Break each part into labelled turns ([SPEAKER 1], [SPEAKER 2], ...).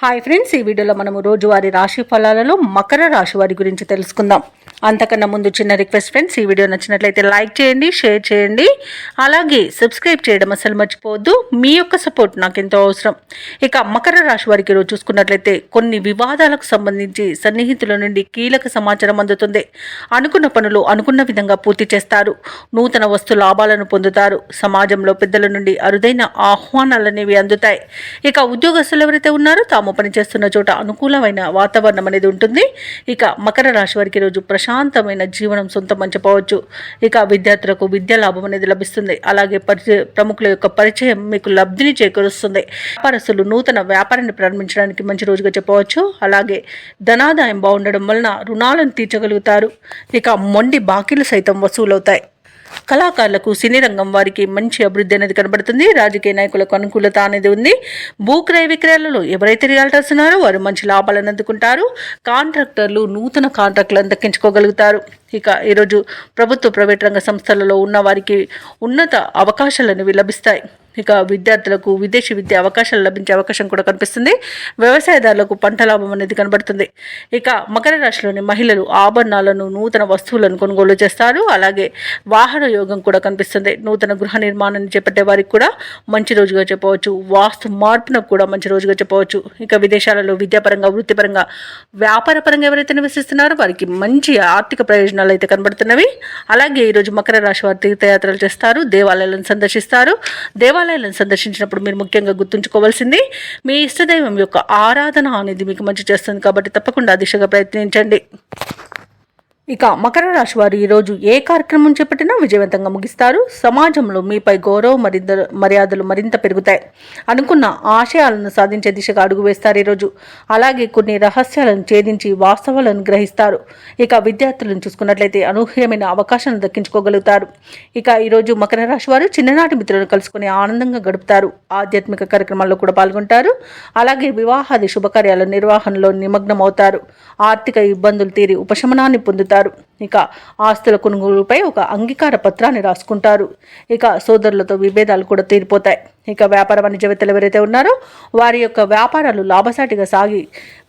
[SPEAKER 1] Hi friends, ఈ వీడియోలో మనము రోజువారీ రాశి ఫలాలలో మకర రాశి వారి గురించి తెలుసుకుందాం. అంతకన్నా ముందు చిన్న రిక్వెస్ట్ ఫ్రెండ్స్, ఈ వీడియో నచ్చినట్లయితే లైక్ చేయండి, షేర్ చేయండి, అలాగే సబ్స్క్రైబ్ చేయడం అసలు మర్చిపోవద్దు. మీ యొక్క సపోర్ట్ నాకు ఎంతో అవసరం. ఇక మకర రాశి వారికి రోజు చూసుకున్నట్లయితే కొన్ని వివాదాలకు సంబంధించి సన్నిహితుల నుండి కీలక సమాచారం అందుతుంది. అనుకున్న పనులు అనుకున్న విధంగా పూర్తి చేస్తారు. నూతన వస్తు లాభాలను పొందుతారు. సమాజంలో పెద్దల నుండి అరుదైన ఆహ్వానాలనేవి అందుతాయి. ఇక ఉద్యోగస్తులు ఎవరైతే ఉన్నారో తాము పనిచేస్తున్న చోట అనుకూలమైన వాతావరణం అనేది ఉంటుంది. ఇక మకర రాశి వారికి రోజు ప్రశాంతమైన జీవనం సొంతం అని చెప్పవచ్చు. ఇక విద్యార్థులకు విద్యా లాభం అనేది లభిస్తుంది. అలాగే ప్రముఖుల యొక్క పరిచయం మీకు లబ్ధిని చేకూరుస్తుంది. వ్యాపారస్తులు నూతన వ్యాపారాన్ని ప్రారంభించడానికి మంచి రోజుగా చెప్పవచ్చు. అలాగే ధనాదాయం బాగుండడం వలన రుణాలను తీర్చగలుగుతారు. ఇక మొండి బాకీలు సైతం వసూలవుతాయి. కళాకారులకు సినీ రంగం వారికి మంచి అభివృద్ధి అనేది కనబడుతుంది. రాజకీయ నాయకులకు అనుకూలత అనేది ఉంది. భూక్రయ విక్రయాలలో ఎవరైతే రియాల్టర్స్ ఉన్నారో వారు మంచి లాభాలను అందుకుంటారు. కాంట్రాక్టర్లు నూతన కాంట్రాక్టులను దక్కించుకోగలుగుతారు. ఇక ఈరోజు ప్రభుత్వ ప్రైవేట్ రంగ సంస్థలలో ఉన్న వారికి ఉన్నత అవకాశాలు అనేవి లభిస్తాయి. ఇక విద్యార్థులకు విదేశీ విద్య అవకాశాలు లభించే అవకాశం కూడా కనిపిస్తుంది. వ్యవసాయదారులకు పంట లాభం అనేది కనబడుతుంది. ఇక మకర రాశిలోని మహిళలు ఆభరణాలను నూతన వస్తువులను కొనుగోలు చేస్తారు. అలాగే వాహన యోగం కూడా కనిపిస్తుంది. నూతన గృహ నిర్మాణాన్ని చేపట్టే వారికి కూడా మంచి రోజుగా చెప్పవచ్చు. వాస్తు మార్పునకు కూడా మంచి రోజుగా చెప్పవచ్చు. ఇక విదేశాలలో విద్యాపరంగా వృత్తిపరంగా వ్యాపారపరంగా ఎవరైతే నివసిస్తున్నారో వారికి మంచి ఆర్థిక ప్రయోజనాలు అయితే కనబడుతున్నవి. అలాగే ఈరోజు మకర రాశి వారు తీర్థయాత్రలు చేస్తారు. దేవాలయాలను సందర్శిస్తారు. దేవాలయాలను సందర్శించినప్పుడు మీరు ముఖ్యంగా గుర్తుంచుకోవాల్సింది మీ ఇష్టదైవం యొక్క ఆరాధన అనేది మీకు మంచి చేస్తుంది. కాబట్టి తప్పకుండా ఆ దిశగా ప్రయత్నించండి. ఇక మకర రాశి వారు ఈరోజు ఏ కార్యక్రమం చేపట్టినా విజయవంతంగా ముగిస్తారు. సమాజంలో మీపై గౌరవ మర్యాదలు మరింత పెరుగుతాయి. అనుకున్న ఆశయాలను సాధించే దిశగా అడుగు వేస్తారు ఈరోజు. అలాగే కొన్ని రహస్యాలను ఛేదించి వాస్తవాలను గ్రహిస్తారు. ఇక విద్యార్థులను చూసుకున్నట్లయితే అనూహ్యమైన అవకాశాలను దక్కించుకోగలుగుతారు. ఇక ఈరోజు మకర రాశి వారు చిన్ననాటి మిత్రులను కలుసుకుని ఆనందంగా గడుపుతారు. ఆధ్యాత్మిక కార్యక్రమాల్లో కూడా పాల్గొంటారు. అలాగే వివాహాది శుభకార్యాల నిర్వహణలో నిమగ్నమవుతారు. ఆర్థిక ఇబ్బందులు తీరి ఉపశమనాన్ని పొందుతారు. ఇక ఆస్తుల కొనుగోలుపై ఒక అంగీకార పత్రాన్ని రాసుకుంటారు. ఇక సోదరులతో విభేదాలు కూడా తీరిపోతాయి. ఇక వ్యాపార వాణిజ్యవేత్తలు ఎవరైతే ఉన్నారో వారి యొక్క వ్యాపారాలు లాభసాటిగా సాగి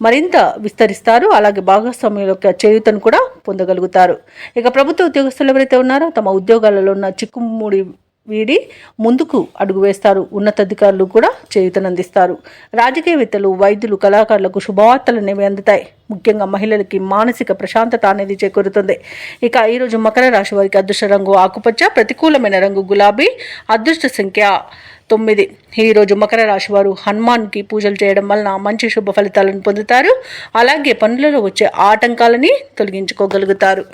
[SPEAKER 1] మరింత విస్తరిస్తారు. అలాగే భాగస్వామ్యుల యొక్క చేయూతను కూడా పొందగలుగుతారు. ఇక ప్రభుత్వ ఉద్యోగస్తులు ఎవరైతే ఉన్నారో తమ ఉద్యోగాలలో ఉన్న చిక్కుముడి వీడి ముందుకు అడుగు వేస్తారు. ఉన్నతాధికారులు కూడా చేయూతనందిస్తారు. రాజకీయవేత్తలు, వైద్యులు, కళాకారులకు శుభవార్తలు అనేవి అందుతాయి. ముఖ్యంగా మహిళలకి మానసిక ప్రశాంతత అనేది చేకూరుతుంది. ఇక ఈరోజు మకర రాశి వారికి అదృష్ట రంగు ఆకుపచ్చ, ప్రతికూలమైన రంగు గులాబీ, అదృష్ట సంఖ్య 9. ఈరోజు మకర రాశి వారు హనుమాన్కి పూజలు చేయడం వలన మంచి శుభ ఫలితాలను పొందుతారు. అలాగే పనులలో వచ్చే ఆటంకాలని తొలగించుకోగలుగుతారు.